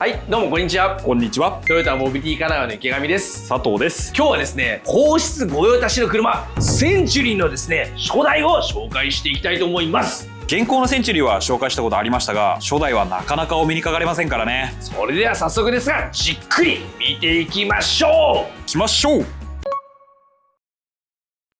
はい、どうもこんにちは。こんにちは。トヨタモビリティ金川の池上です。佐藤です。今日はですね、皇室御用達の車、センチュリーのですね、初代を紹介していきたいと思います。現行のセンチュリーは紹介したことありましたが、初代はなかなかお目にかかれませんからね。それでは早速ですが、じっくり見ていきましょう。行きましょう。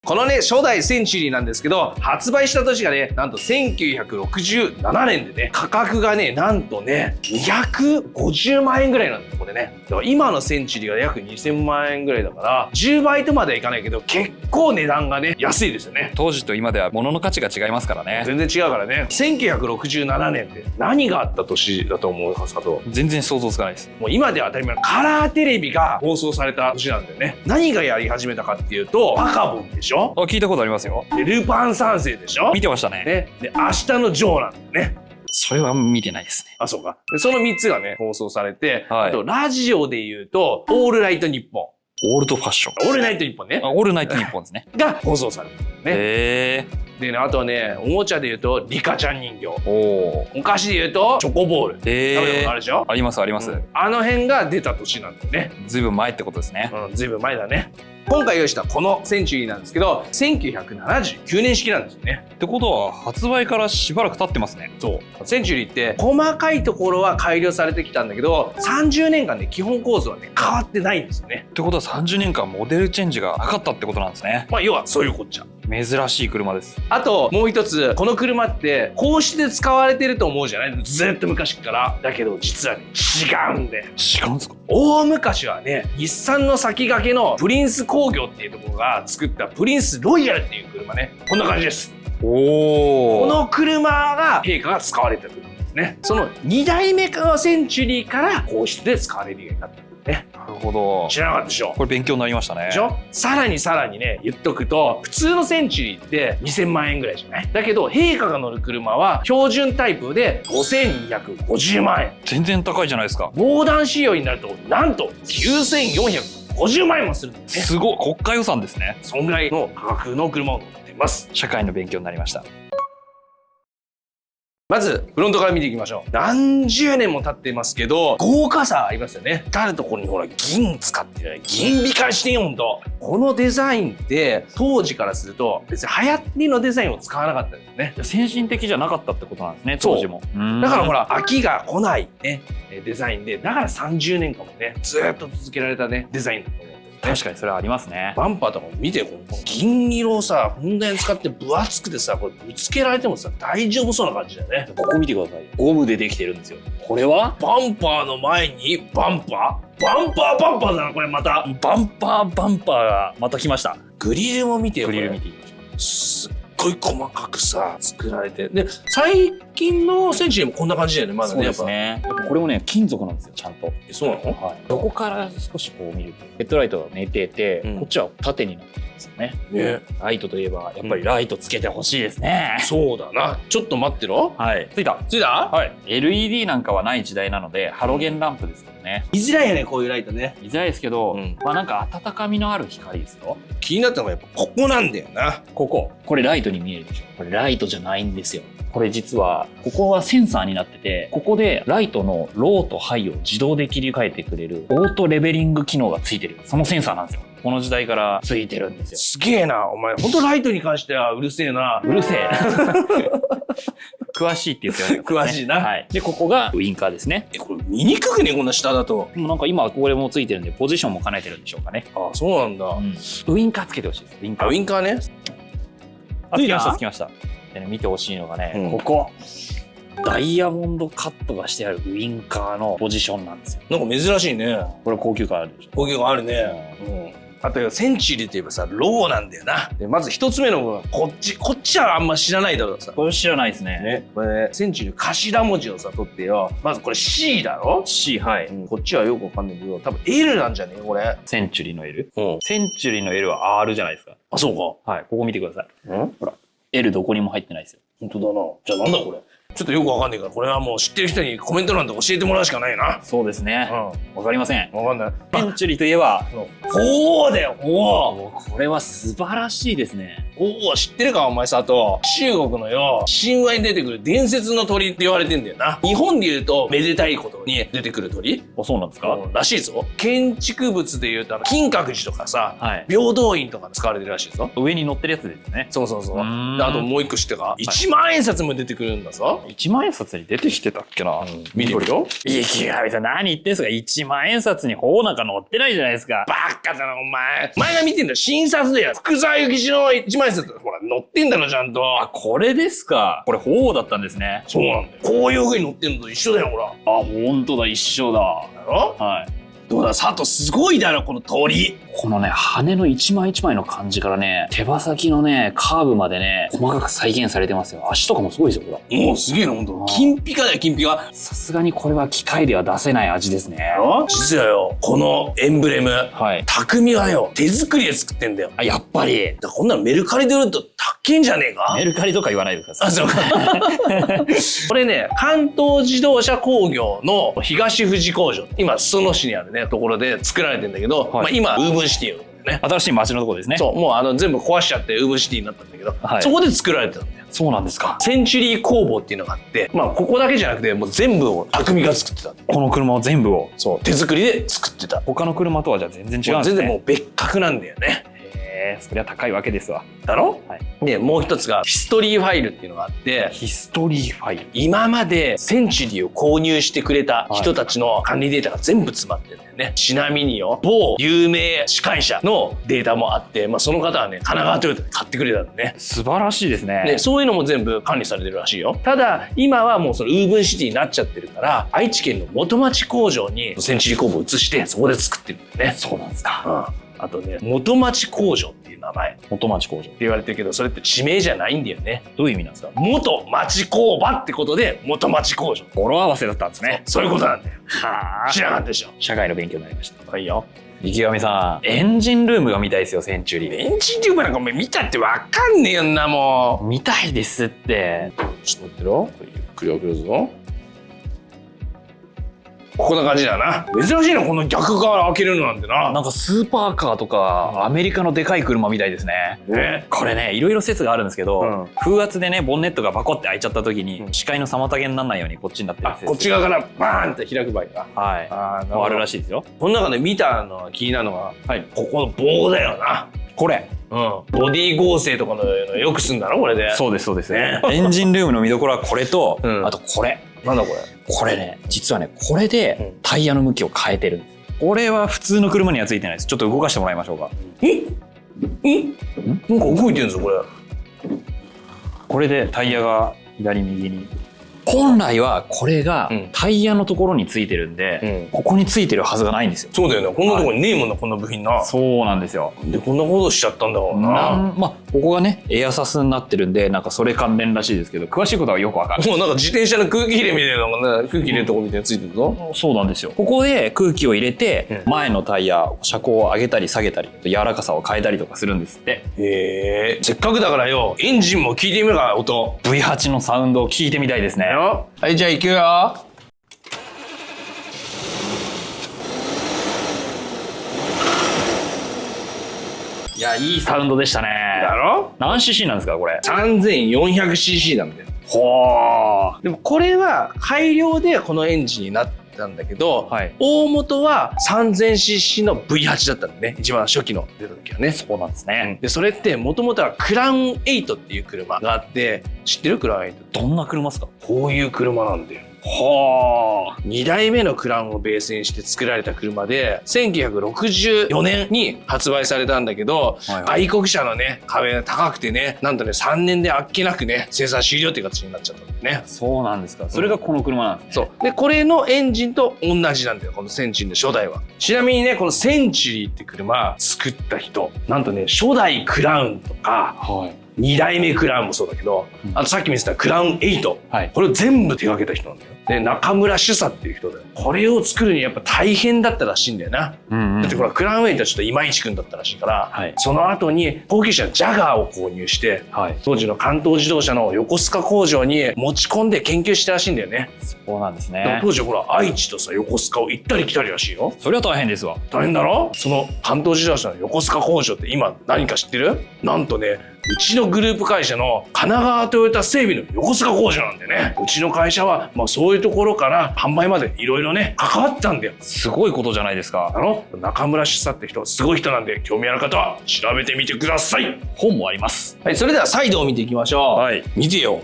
このね、初代センチュリーなんですけど、発売した年がね、なんと1967年でね、価格がね、なんとね、250万円ぐらいなんだよ、これね。だから今のセンチュリーが約2000万円ぐらいだから、10倍とまではいかないけど、結構値段がね、安いですよね。当時と今では物の価値が違いますからね。全然違うからね。1967年って何があった年だと思うか、佐藤。全然想像つかないです。もう今では当たり前のカラーテレビが放送された年なんだよね。何がやり始めたかっていうと、バカボンでしょ。聞いたことありますよ。でルパン三世でしょ。見てましたね。で明日のジョーなんだよね。それは見てないですね。あ、そうか。でその3つがね放送されて、はい、あとラジオで言うとオールライトニッポン、オールドファッション、オールナイトニッポンね、オールナイトニッポンですねが放送されたね。でね、あとはね、おもちゃで言うとリカちゃん人形、お菓子で言うとチョコボール、食べたことあるでしょ。ありますあります、あの辺が出た年なんだよね。ずいぶん前ってことですね。ずいぶん前だね。今回用意したこのセンチュリーなんですけど、1979年式なんですよね。ってことは発売からしばらく経ってますね。そう。センチュリーって細かいところは改良されてきたんだけど、30年間で基本構造はね変わってないんですよね。ってことは30年間モデルチェンジがなかったってことなんですね。まあ要はそういうこっちゃ。珍しい車です。あともう一つ、この車って皇室で使われてると思うじゃない、ずっと昔からだけど、実はね違うんで。違うんですか。大昔はね、日産の先駆けのプリンス工業っていうところが作ったプリンスロイヤルっていう車ね、こんな感じです。この車が陛下が使われてるんですね。その2代目のセンチュリーから皇室で使われるようになったんですね。なるほど。知らなかったでしょ。これ勉強になりましたね。でしょ。さらにね言っとくと、普通のセンチュリーって2000万円ぐらいじゃない。だけど陛下が乗る車は標準タイプで5250万円。全然高いじゃないですか。防弾仕様になるとなんと9450万円もするんですね。すごい、国家予算ですね。そんぐらいの価格の車を乗っています。社会の勉強になりました。まずフロントから見ていきましょう。何十年も経ってますけど、豪華さありますよね。至るところにほら銀使ってる、銀美化してよ。ほんとこのデザインって当時からすると別に流行りのデザインを使わなかったんですね。先進的じゃなかったってことなんですね、当時も。だからほら飽きが来ないねデザインで、だから30年間もねずっと続けられたねデザインだと思う。確かにそれはありますね。バンパーとかも見て、この銀色をさふんだんに使って分厚くてさ、これぶつけられてもさ大丈夫そうな感じだよね。ここ見てください。ゴムでできてるんですよ。これはバンパーの前にバンパーだな、これまた。バンパーがまた来ました。グリルも見てよ。グリル見ていきましょう。すっごい細かくさ作られて、で最近のセンチュリーもこんな感じだよね、まだね。そうですね。これもね金属なんですよ、ちゃんと。そうなの？はい。ここから少しこう見るとヘッドライトが寝てて、こっちは縦になってるんですよね。ね。ライトといえばやっぱりライトつけてほしいですね。そうだな。ちょっと待ってろ。はい。ついた。はい。LED なんかはない時代なのでハロゲンランプですけどね。見づらいよね、こういうライトね。見づらいですけど、まあなんか温かみのある光ですよ。気になったのがやっぱここなんだよな。これライトに見えるでしょ。これライトじゃないんですよ。これ実はここはセンサーになってて、ここでライトのローとハイを自動で切り替えてくれるオートレベリング機能がついてる、そのセンサーなんですよ。この時代からついてるんですよ。すげえな、お前。ほんとライトに関してはうるせえな。うるせえ。詳しいって言ってました、ね。詳しいな。はい。でここがウインカーですね。これ見にくくね、こんな下だと。でもなんか今これもついてるんでポジションも兼ねてるんでしょうかね。ああ、そうなんだ。ウインカーつけてほしいです。ウインカー。ウインカーね。つきました。でね、見てほしいのがね、ここダイヤモンドカットがしてあるウインカーのポジションなんですよ。なんか珍しいね。これ高級感あるでしょ。高級感あるね。あとセンチュリーといえばさ、ローなんだよな。でまず一つ目の部分、こっちはあんま知らないだろうさ。これ知らないですね。これね、センチュリー頭文字をさ取ってよ。まずこれ C だろ。 C。はい。こっちはよくわかんないけど、多分 L なんじゃねえこれ。センチュリーの L。センチュリーの L は R じゃないですか。あ、そうか。はい。ここ見てください。ほら L どこにも入ってないですよ。本当だな。じゃあなんだこれ。ちょっとよくわかんないから、これはもう知ってる人にコメント欄で教えてもらうしかないな。そうですね。わかりません。わかんない。センチュリーといえば4だよ、4。これは素晴らしいですね。おお、知ってるかお前佐藤。中国のよ、神話に出てくる伝説の鳥って言われてんだよな。日本で言うとめでたいことに出てくる鳥あ、そうなんですか？らしいぞ。建築物で言うと金閣寺とかさ、はい。平等院とか使われてるらしいぞ。上に乗ってるやつですね。そうそうそう。でうーんあともう一個知ってか、1万円札も出てくるんだぞ。 1万円札に出てきてたっけな。見てみるよ。池上さん何言ってんすか？ 1万円札に法なんか載ってないじゃないですか。バカだなお前。前が見てんだよ、新札だよ。福沢諭吉の1万円札ほら載ってんだろちゃんと。あ、これですか。これ法だったんですね。そうなんだよ。こういう風に載ってんのと一緒だよほら。あ、本当だ、一緒だ。だろ。はい。どうだ佐藤、すごいだろこの鳥。このね、羽の一枚一枚の感じからね、手羽先のね、カーブまでね、細かく再現されてますよ。足とかもすごいですよ、これ。もうすげえなほんと。金ピカだよ金ピカ。さすがにこれは機械では出せない味ですね。実はよ、このエンブレム、はい。匠はよ手作りで作ってんだよ。あ、やっぱり。だからこんなのメルカリで売ると高いんじゃねえか。メルカリとか言わないでください。あ、そうか。これね、関東自動車工業の東富士工場、今裾野市にあるねところで作られてんだけど、はいまあ今ウーブンシティのね。新しい街のとこですね。そう、もう全部壊しちゃってウーブンシティになったんだけど、はいそこで作られてたんだよ。そうなんですか。センチュリー工房っていうのがあって、まあここだけじゃなくてもう全部を匠が作ってたんだよ。この車を全部を。そう、手作りで作ってた。他の車とはじゃあ全然違うんですね。全然もう別格なんだよね。そりゃ高いわけですわ。だろ、はい、でもう一つがヒストリーファイルっていうのがあって、ヒストリーファイル。今までセンチュリーを購入してくれた人たちの管理データが全部詰まってるんだよね。ちなみによ、某有名司会者のデータもあって、まあ、その方はね神奈川トヨタで買ってくれたんだね。素晴らしいですね。でそういうのも全部管理されてるらしいよ。ただ今はもうそのウーブンシティになっちゃってるから、愛知県の元町工場にセンチュリー工房を移してそこで作ってるんだよね。そうなんですか。あとね、元町工場っていう名前って元町工場。言われてるけど、それって地名じゃないんだよね。どういう意味なんですか？元町工場ってことで元町工場。語呂合わせだったんですね。そういうことなんだよ。はあ。知らなかったでしょ。社会の勉強になりました。はいよ。池上さん、エンジンルームが見たいですよ、センチュリー。エンジンルームなんかお前見たってわかんねえよんなも見たいですって。ちょっと待ってろ。ゆっくり開けるぞ。こんな感じだな。珍しいな、この逆側開けるのなんてな。なんかスーパーカーとかアメリカのでかい車みたいですね。ね。これね、いろいろ説があるんですけど、うん、風圧でねボンネットがバコって開いちゃった時に、視界の妨げにならないようにこっちになってる説。こっち側からバーンって開く場合か。はい。あるらしいですよ。この中で見たのが気になるのが、はい。ここの棒だよな。これ。うん。ボディ合成とかのよくすんだろこれで。そうですそうです。ねエンジンルームの見どころはこれと、うんあとこれ。なんだこれ。これね、実はね、これでタイヤの向きを変えてるんです。これは普通の車にはついてないです。ちょっと動かしてもらいましょうか。なんか動いてるんですよこれ。これでタイヤが左右に。本来はこれがタイヤのところについてるんで、ここについてるはずがないんですよ。そうだよね。こんなところにねえもんな、こんな部品な。そうなんですよ。でこんなことしちゃったんだろうな。まあここがねエアサスになってるんで、なんかそれ関連らしいですけど、詳しいことはよくわかんない。もうなんか自転車の空気入れみたいなのがね、空気入れるとこみたいについてるぞ。そうなんですよ。ここで空気を入れて、前のタイヤ車高を上げたり下げたり、柔らかさを変えたりとかするんですって。へえ。せっかくだからよ、エンジンも聞いてみるか音。V8 のサウンドを聞いてみたいですね。はい、じゃあ行くよ。いや、いいサウンドでしたね。だろ？何 cc なんですかこれ。3400cc なんだよ。ほー。でもこれは改良でこのエンジンになったんだけど、はい、大元は 3000cc の V8 だったんだね。一番初期の出た時はね。そうなんですね。でそれってもともとはクラウン8っていう車があって、知ってる？クラウン8。どんな車ですか？こういう車なんだよ。はあ。2代目のクラウンをベースにして作られた車で、1964年に発売されたんだけど、愛国者のね壁が高くてね、なんとね3年であっけなくね生産終了っていう形になっちゃったんだよね。そうなんですか。それがこの車なんですね。そうでこれのエンジンと同じなんだよ、このセンチュリーの初代は。ちなみにね、このセンチュリーって車作った人、なんとね初代クラウンとか、2代目クラウンもそうだけど、あとさっき見せたクラウン8、これを全部手掛けた人なんだよ。で中村主査っていう人で、これを作るにやっぱ大変だったらしいんだよな。だってこれクラウン8はちょっと今市君だったらしいから、その後に高級車ジャガーを購入して、当時の関東自動車の横須賀工場に持ち込んで研究したらしいんだよね。そうなんですね。当時ほら愛知とさ横須賀を行ったり来たりらしいよ。それは大変ですわ。大変だろ。その関東自動車の横須賀工場って今何か知ってる？なんとねうちのグループ会社の神奈川トヨタ整備の横須賀工場なんでね、うちの会社はそういうところから販売までいろいろね関わったんだよ。すごいことじゃないですか。中村主査って人すごい人なんで、興味ある方は調べてみてください。本もあります。はい、それではサイドを見ていきましょう。はい。見てよ、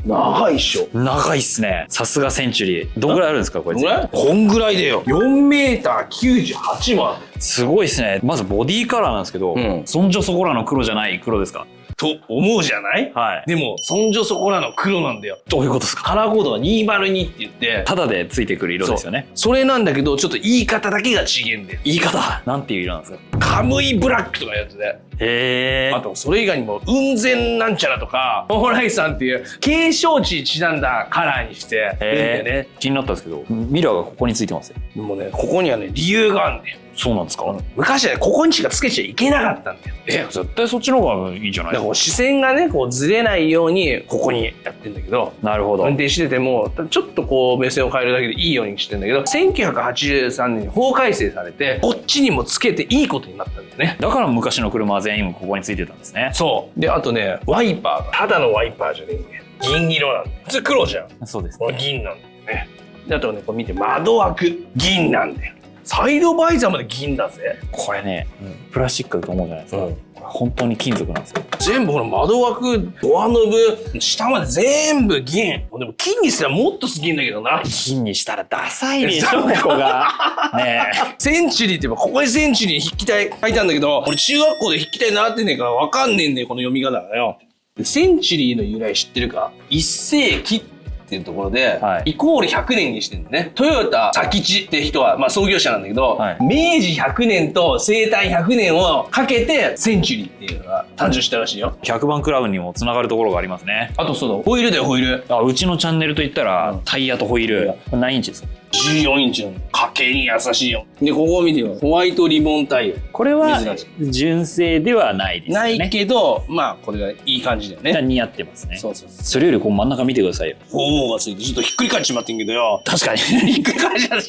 長いっしょ。長いっすね。さすがセンチュリー。どんぐらいあるんですかこいつ。こんぐらいだよ。4メーター98もある。すごいっすね。まずボディカラーなんですけど、そんじょそこらの黒じゃない黒ですかと思うじゃない？はい。でもそんじょそこらの黒なんだよ。どういうことですか？カラーコードは202って言って、ただでついてくる色ですよね。それなんだけど、ちょっと言い方だけが違うんだよ。言い方なんていう色なんですか？カムイブラックとかやつで。へー。あとそれ以外にも雲仙なんちゃらとか蓬莱さんっていう景勝地にちなんだカラーにしてるんだよね。気になったんですけど、ミラーがここについてますよ。でもね、ここにはね理由があるんだよ。そうなんですか？昔はね、ここにしかつけちゃいけなかったんだよ。絶対そっちの方がいいんじゃないですか？だから視線がねこうずれないようにここにやってんだけど、なるほど。運転しててもちょっとこう目線を変えるだけでいいようにしてんだけど、1983年に法改正されてこっちにもつけていいことになったんだよね。だから昔の車は全員ここについてたんですね。そうで、あとねワイパーがただのワイパーじゃねえんだよ。銀色なんだよ。普通黒じゃん。そうですこれ銀なんだよね。であとねこれ見て、窓枠銀なんだよ。サイドバイザーまで銀だぜ。これね、プラスチックだと思うじゃないですか。これ本当に金属なんですよ。全部この窓枠、ドアノブ、下まで全部銀。でも金にしたらもっとすげえんだけどな。金にしたらダサいでしょここが。ねえ。センチュリーって言えばここにセンチュリー筆記体書いたんだけど、俺中学校で筆記体習ってねえからわかんねえんだよ、この読み方がよ。センチュリーの由来知ってるか？1世紀っていうところで、イコール100年にしてるんだね。トヨタ佐吉って人は、創業者なんだけど、明治100年と生誕100年をかけてセンチュリーっていうのが誕生したらしいよ。100番クラウンにもつながるところがありますね。あとそうだ、ホイールだよ、ホイール。うちのチャンネルといったら、タイヤとホイール。これ何インチですか？14インチの家計に優しいよ。で、ここを見てよ。ホワイトリボンタイヤ。これは純正ではないですね。ないけど、これがいい感じだよね。似合ってますね。そう。それよりこう真ん中見てくださいよ。鳳凰がついてちょっとひっくり返っちまってんけどよ。確かに。ひっくり返っちゃうで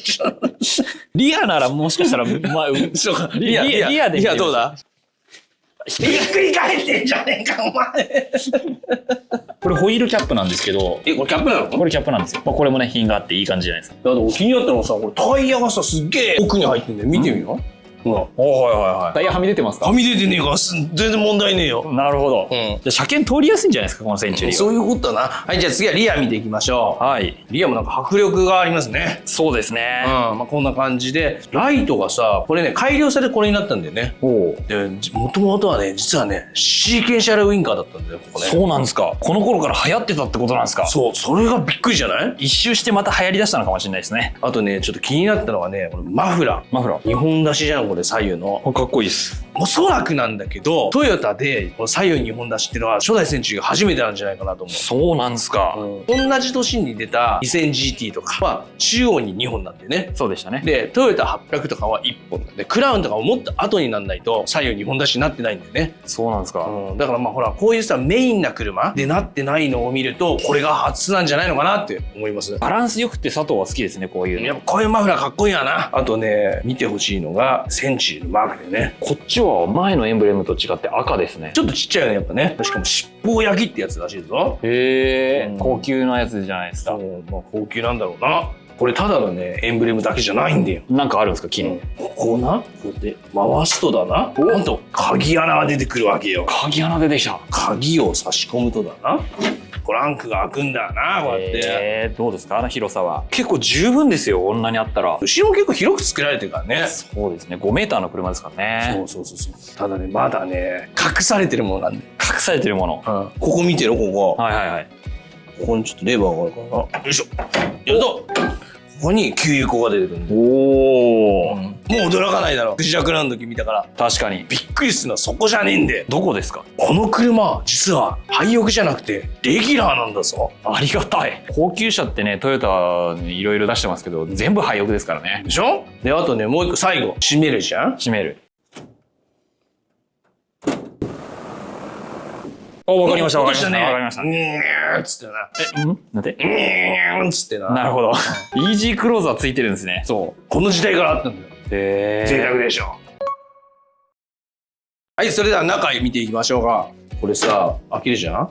しょ。リアならもしかしたら、そうか。リアで見てる。どうだ？ひっくり返ってんじゃねえか、お前。これホイールキャップなんですけど。これキャップなの？これキャップなんですよ。これもね、品があっていい感じじゃないですか。だって気になったのがさ、これタイヤがさ、すっげえ奥に入ってんだよ。見てみよう。タイヤはみ出てますか？はみ出てねえから全然問題ねえよ。なるほど。じゃあ車検通りやすいんじゃないですか、このセンチュリーは。そういうことだな。はい、じゃあ次はリア見ていきましょう。はい。リアもなんか迫力がありますね。そうですね。こんな感じで、ライトがさ、これね、改良されてこれになったんだよね。で、もともとはね、実はね、シーケンシャルウインカーだったんだよ、ここね。そうなんですか。この頃から流行ってたってことなんですか？そう、それがびっくりじゃない？一周してまた流行りだしたのかもしれないですね。あとね、ちょっと気になったのはね、このマフラー。2本出しじゃん、これ左右の。かっこいいです。おそらくなんだけど、トヨタでこの左右2本出しっていうのは初代センチュリーが初めてなんじゃないかなと思う。そうなんですか。同じ年に出た 2000GT とかは中央に2本なんだよね。そうでしたね。で、トヨタ800とかは1本で、クラウンとかももっと後になんないと左右2本出しになってないんだよね。そうなんですか。だからほら、こういうさ、メインな車でなってないのを見ると、これが初なんじゃないのかなって思います。バランスよくて佐藤は好きですね、こういうの。やっぱこういうマフラーかっこいいわな。あとね、見てほしいのがセンチュリーのマークでね。こっちは前のエンブレムと違って赤ですね。ちょっとちっちゃいよね、やっぱね。しかも尻尾焼きってやつらしいぞ。へえ、高級なやつじゃないですか。高級なんだろうな。これただのね、エンブレムだけじゃないんだよ。なんかあるんですか、機能。ここな、こうやって回すとだな。なんと鍵穴が出てくるわけよ。鍵穴出てきた。鍵を差し込むとだな。トランクが開くんだよな、こうやって。どうですか、あの広さは。結構十分ですよ、こんなにあったら。後ろも結構広く作られてるからね。そうですね、5メーターの車ですからね。そう。ただね、まだね、隠されてるものなんで。隠されてるもの。ここ見てろ、ここ。はい。ここにちょっとレバーがあるからな。よいしょ。やると、ここに給油口が出てくるんだよ。もう驚かないだろ。クジラクラウンの時見たから。確かに。びっくりするのはそこじゃねえんで。どこですか？この車、実は廃屋じゃなくてレギュラーなんだぞ。ありがたい。高級車ってね、トヨタいろいろ出してますけど、全部廃屋ですからね。でしょ？で、あとね、もう一個最後、閉めるじゃん？閉める。わかりました。わかりました。つってな。なんで？つってな。なるほど。イージークローザーついてるんですね。そう。この時代からあったんだよ。贅沢でしょ。はい、それでは中見ていきましょうか。これさ、開けるじゃん。はい。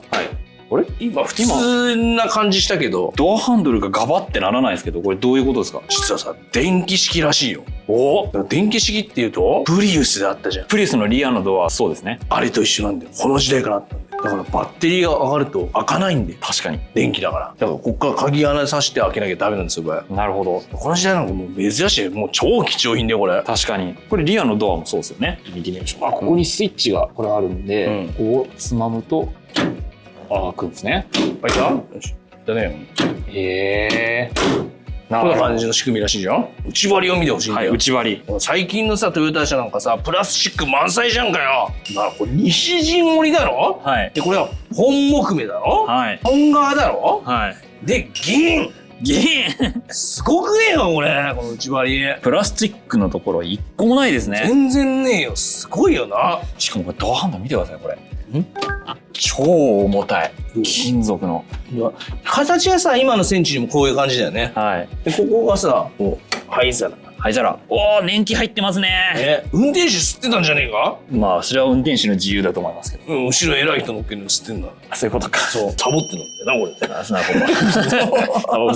あれ今普通な感じしたけど、ドアハンドルがガバってならないですけど、これどういうことですか？実はさ、電気式らしいよ。お電気式っていうと、プリウスであったじゃん。プリウスのリアのドア、そうですね。あれと一緒なんだよ。この時代からあったんだよ。だからバッテリーが上がると開かないんだよ。確かに。電気だから。だからこっから鍵穴さして開けなきゃダメなんですよ、これ。なるほど。この時代なんかもう珍しい。もう超貴重品だよ、これ。確かに。これリアのドアもそうですよね。見てみましょう。あ、ここにスイッチがこれあるんで、うんここをつまむと、開くんですね。開いた？よし。だね。へー。こんな感じの仕組みらしいじゃん。内張りを見てほしいんだはい、よ。内張り。最近のさ、トヨタ車なんかさ、プラスチック満載じゃんかよ。まあ、これ西陣織だろ。はい。で、これは本木目だろ。はい。本革だろ。はい。で、銀。銀すごくねえよ、これ。この内張り。プラスチックのところ一個もないですね。全然ねえよ。すごいよな。しかもこれドアハンドル見てください、これ。超重たい。金属の。形はさ、今のセンチュリーもこういう感じだよね。はい。で、ここがさ、こう、灰皿。灰皿。おー、年季入ってますね。運転手吸ってたんじゃねえか。まあ、それは運転手の自由だと思いますけど。うん、後ろ偉い人乗っけるの吸ってんだ。そういうことか。そう、サボってんだってな、これ。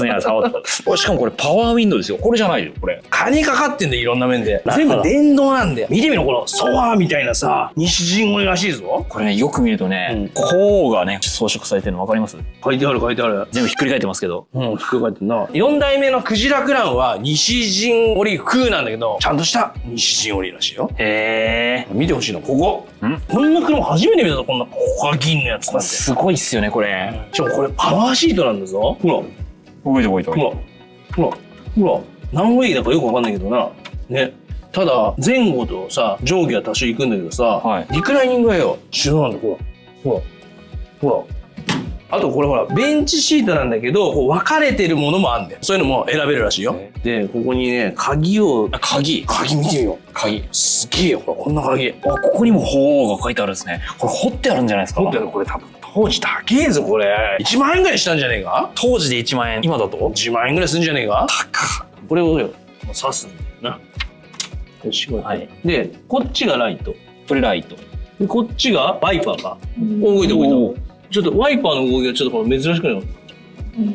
なるほど。しかもこれパワーウィンドウですよ。これじゃないよ、これ。金かかってんだよ、いろんな面で。なるほど全部電動なんだよ。見てみろ、このソファーみたいなさ、西陣織らしいぞ。これね、よく見るとね、甲がね、装飾されてるの分かります？書いてある、書いてある。全部ひっくり返ってますけど。うん、ひっくり返ってんな。4代目のクジラクラウンは西陣織風なんだけど、ちゃんとした西陣織らしいよ。へー。見てほしいの、ここ。こんな車初めて見たぞ、こんな、ここが銀のやつなんて。すごいっすよね、これ。しかもこれパワーシートなんだぞ。ほら。覚えて覚えて。ほら、ほら、ほら、何ウェイだかよくわかんないけどな。ね。ただ、前後とさ、上下は多少行くんだけどさ、はいリクライニングがよ、手動なんだ、ほら。ほら。ほら。あとこれほら、ベンチシートなんだけど、こう分かれてるものもあんだよ。そういうのも選べるらしいよ。で、ここにね、鍵を、鍵見てみよう。鍵。すげえよ、ほら、こんな鍵。あ、ここにも鳳凰が書いてあるんですね。これ彫ってあるんじゃないですか？持ってるのこれ多分、当時高えぞ、これ。1万円ぐらいしたんじゃねえか？当時で1万円、今だと1万円ぐらいするんじゃねえか？高っ。これをよ、刺すんだよな。よし、こうやってはい。で、こっちがライト。これライト。で、こっちがワイパーか。動いた動いた。ちょっとワイパーの動きがちょっとこれ珍しくない？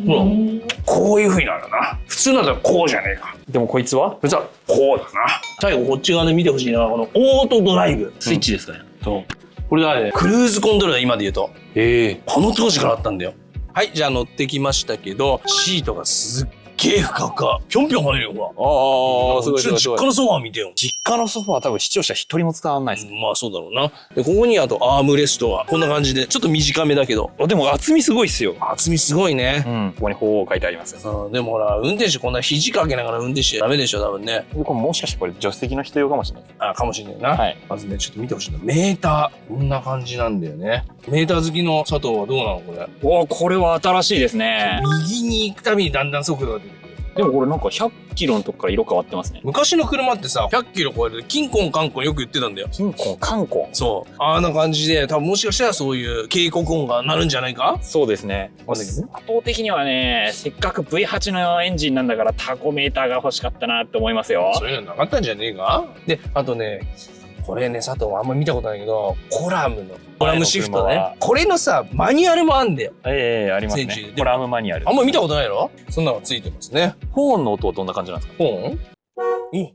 ほら。こういう風になるな。普通だったらこうじゃねえか。でもこいつはこいつはこうだな。最後こっち側で見てほしいのはこのオートドライブ。スイッチですかね。そう。これがね、クルーズコントロールだ、今で言うと。この当時からあったんだよ。はい、じゃあ乗ってきましたけど、シートがすっげえふかふか。ぴょんぴょん跳ねるよ、ほら。ああ、すごいすごいすごい。実家のソファー見てよ。実家のソファーは多分視聴者一人も伝わんないです。まあそうだろうな。で、ここにあとアームレストはこんな感じで、ちょっと短めだけど。でも厚みすごいっすよ。厚みすごいね。ここに鳳凰書いてありますよ。でもほら、運転手こんな肘かけながら運転してダメでしょ、多分ね。これもしかしてこれ助手席の人用かもしれないです。あ、かもしれないな。はい。まずね、ちょっと見てほしいの。メーター。こんな感じなんだよね。メーター好きの佐藤はどうなのこれ。おー、これは新しいですね。右に行くたびにだんだん速度が出てくる。でもこれなんか100キロのとこから色変わってますね。昔の車ってさ、100キロ超えると、キンコンカンコンよく言ってたんだよ。金庫、カンコン。そう。あんな感じで、多分もしかしたらそういう警告音が鳴るんじゃないか？そうですね。なんだけどね。圧倒的にはね、せっかく V8 のエンジンなんだからタコメーターが欲しかったなって思いますよ。そういうのなかったんじゃねえか？で、あとね、これね、佐藤はあんま見たことないけど、コラムシフトね。これのさ、マニュアルもあんだよ。ありますね。センチュリーでコラムマニュアル。あんま見たことないの？そんなのがついてますね。ホーンの音はどんな感じなんですか？ホーン？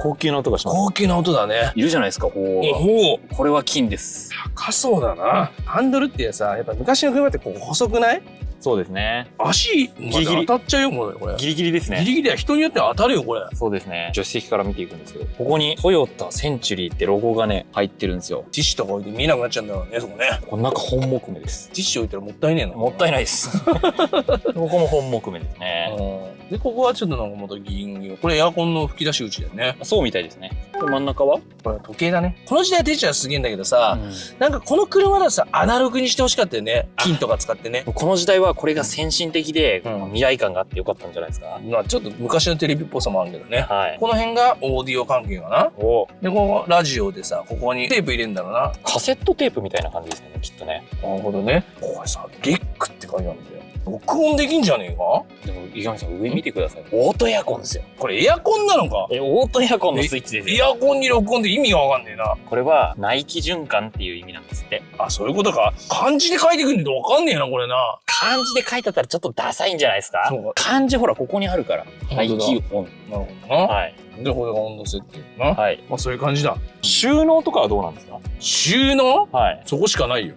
高級な音がします。高級な音だね。いるじゃないですか、ホーンが。おお、これは金です。高そうだな。ハンドルってさ、やっぱ昔の車ってこう細くない？そうですね。足、ギリギリ当たっちゃうよ、これ。ギリギリですね。ギリギリは人によっては当たるよ、これ。そうですね。助手席から見ていくんですけど、ここにトヨタセンチュリーってロゴがね、入ってるんですよ。ティッシュとか置いて見えなくなっちゃうんだろうね、そこね。この中本木目です。ティッシュ置いたらもったいねえな。もったいないです。ここも本木目ですね。で、ここはちょっとなんかまた銀色。これエアコンの吹き出し口だよね。そうみたいですね。で真ん中はこれ時計だね。この時代ティッシュはすげえんだけどさ、なんかこの車だとさ、アナログにしてほしかったよね。金とか使ってね。この時代はこれが先進的で、未来感があってよかったんじゃないですか。まあちょっと昔のテレビっぽさもあるけどね。はい。この辺がオーディオ関係かな。おで、ここラジオでさ、ここにテープ入れるんだろうな。カセットテープみたいな感じですかね、きっとね。なるほどね。これさ、レックって書いてあるんだよ。録音できんじゃねえか。でも池上さん上見てください。オートエアコンですよ。これエアコンなのか。オートエアコンのスイッチですエよ。アコンに録音って意味がわかんねえな。これは内気循環っていう意味なんですって。あ、そういうことか。漢字で書いてくんのわかんねえな、これな。漢字で書いてあったらちょっとダサいんじゃないですか。そうか。漢字ほらここにあるから。本当だ排気音。なるほどな。はい。で、これが温度設定な。はい。まあそういう感じだ。収納とかはどうなんですか。収納はい。そこしかないよ。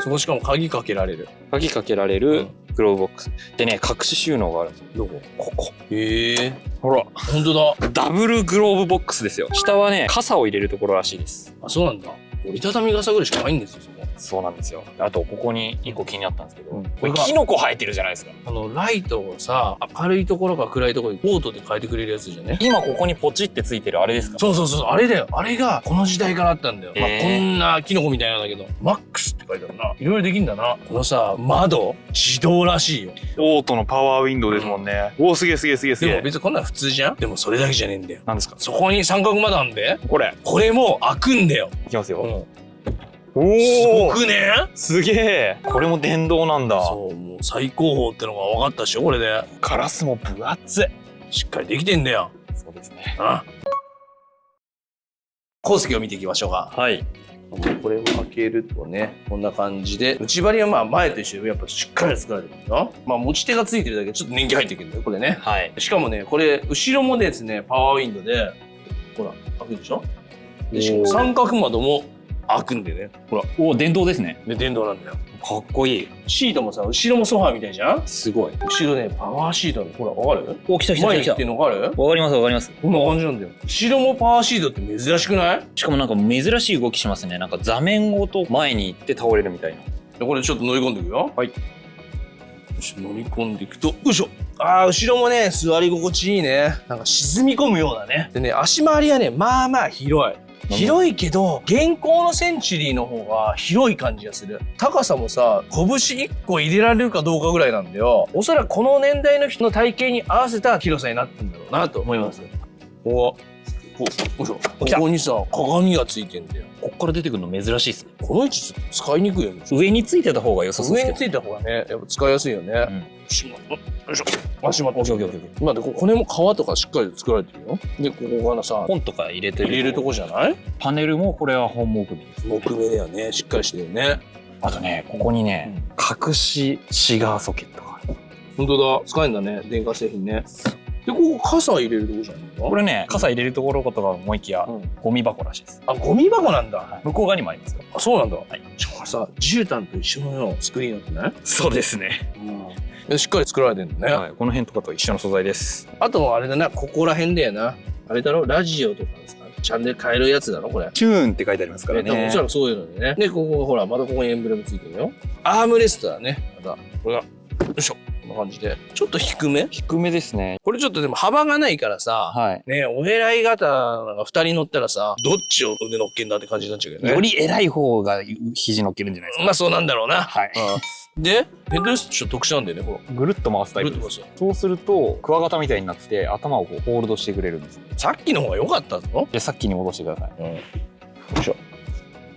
そこしかも鍵かけられる。鍵かけられるグローブボックス。でね、隠し収納があるんですよ。どこここ。へえ。ほら。ほんとだ。ダブルグローブボックスですよ。下はね、傘を入れるところらしいです。あ、そうなんだ。折りたたみ傘ぐらいしかないんですよ、そこ。そうなんですよ。あと、ここに一個気になったんですけど、うんこれキノコ生えてるじゃないですか。ライトをさ、明るいところか暗いところにポートで変えてくれるやつじゃね。今ここにポチってついてるあれですか。そうそうそう、あれだよ。あれがこの時代からあったんだよ。まあ、こへーんなキノコみたいなんだけど、マックスって書いてあるな。いろいろできんだな。このさ、窓、自動らしいよ。オートのパワーウィンドウですもんね。おお、すげえすげえすげえすげえ。でも別にこんなん普通じゃん。でもそれだけじゃねえんだよ。何ですか。そこに三角窓あんで、これ。これも開くんだよ。いきますよ。うん。おすごお。くね。すげえ。これも電動なんだ。そう、もう最高峰ってのが分かったでしょ、これで。ガラスも分厚い。しっかりできてんだよ。そうですね。あ。鉱石を見ていきましょうか。はい。これを開けるとね、こんな感じで、内張りはまあ前と一緒でやっぱしっかり作られてるな。まあ持ち手がついてるだけでちょっと年季入ってくるんだよ、これね。はい。しかもね、これ、後ろもですね、パワーウィンドウで、ほら、開くでしょ。で、しかも三角窓も開くんでね。ほら、おお、電動ですね。で、電動なんだよ。かっこいい。シートもさ、後ろもソファーみたいじゃん。すごい。後ろね、パワーシートの、ほら、わかる？お、来た来た来た来た。前に来てんのわかる？わかりますわかります。こんな感じなんだよ。後ろもパワーシートって珍しくない？しかもなんか珍しい動きしますね。なんか座面ごと前に行って倒れるみたいな。で、これちょっと乗り込んでいくよ。はい。よし、乗り込んでいくと、よいしょ。ああ、後ろもね、座り心地いいね。なんか沈み込むようなね。でね、足回りはね、まあまあ広い。広いけど、現行のセンチュリーの方が広い感じがする。高さもさ、拳1個入れられるかどうかぐらいなんだよ。おそらくこの年代の人の体型に合わせた広さになってるんだろうなと思います。よいしょ。ここにさ、鏡がついてんだよ。こっから出てくるの珍しいですね。この位置ちょっと使いにくいよね。上についてた方が良さそうですけど。上についた方がね、やっぱ使いやすいよね。うん。よいしょ。足元。オッケーオッケーオッケー。まあ、で骨も皮とかしっかり作られてるよ。で、ここからさ、本とか入れてる。入れるとこじゃない？パネルもこれは本木目です。木目だよね。しっかりしてるよね。あとね、ここにね、隠しシガーソケットがある。本当だ。使えんだね。電化製品ね。で、ここ傘入れるとこじゃん。これね、傘入れるところかとか思いきや、うんゴミ箱らしいです。あ、ゴミ箱なんだ。向こう側にもありますよ。あ、そうなんだ。はい。これさ、絨毯と一緒のような作りになってない？そうですね。で、しっかり作られてるんだね。はい。この辺とかと一緒の素材です。あとあれだな、ここら辺だよな。あれだろ、ラジオとかさ、チャンネル変えるやつだろ、これ。チューンって書いてありますから多分おねそ。らくそういうのでね。で、ここ、ほら、またここにエンブレムついてるよ。アームレストだね。また、これが、よいしょ。こんな感じで。ちょっと低め？低めですね。これちょっとでも幅がないからさ、はい。ね、お偉い方が2人乗ったらさ、どっちを腕乗っけんだって感じになっちゃうけどね。より偉い方が肘乗っけるんじゃないですか。まあそうなんだろうな。はい。うん、で、ヘッドレストちょっと特殊なんだよね、ほら。ぐるっと回すタイプです。そうすると、クワガタみたいになって頭をこうホールドしてくれるんです。さっきの方が良かったぞ。で、さっきに戻してください。よいしょ。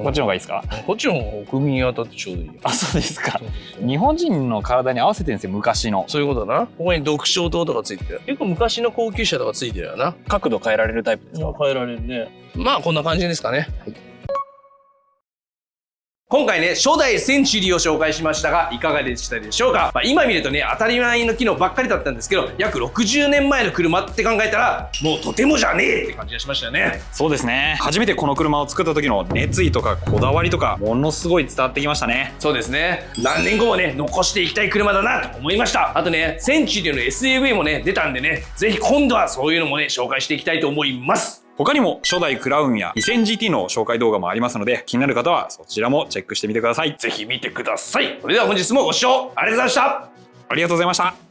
こっちの方がいいですか？こっちの方が首に当たってちょうどいいよ。あ、そうですか。そうそうそう日本人の体に合わせてるんですよ、昔の。そういうことだな。ここに読書灯とかついてる。結構昔の高級車とかついてるよな。角度変えられるタイプですか？変えられるね。まあこんな感じですかね。はい。今回ね、初代センチュリーを紹介しましたが、いかがでしたでしょうか？まあ、今見るとね、当たり前の機能ばっかりだったんですけど、約60年前の車って考えたら、もうとてもじゃねえって感じがしましたよね。そうですね。初めてこの車を作った時の熱意とかこだわりとか、ものすごい伝わってきましたね。そうですね。何年後もね、残していきたい車だなと思いました。あとね、センチュリーの SUV もね、出たんでね、ぜひ今度はそういうのもね、紹介していきたいと思います。他にも初代クラウンや 2000GT の紹介動画もありますので、気になる方はそちらもチェックしてみてください。ぜひ見てください。それでは本日もご視聴ありがとうございました。ありがとうございました。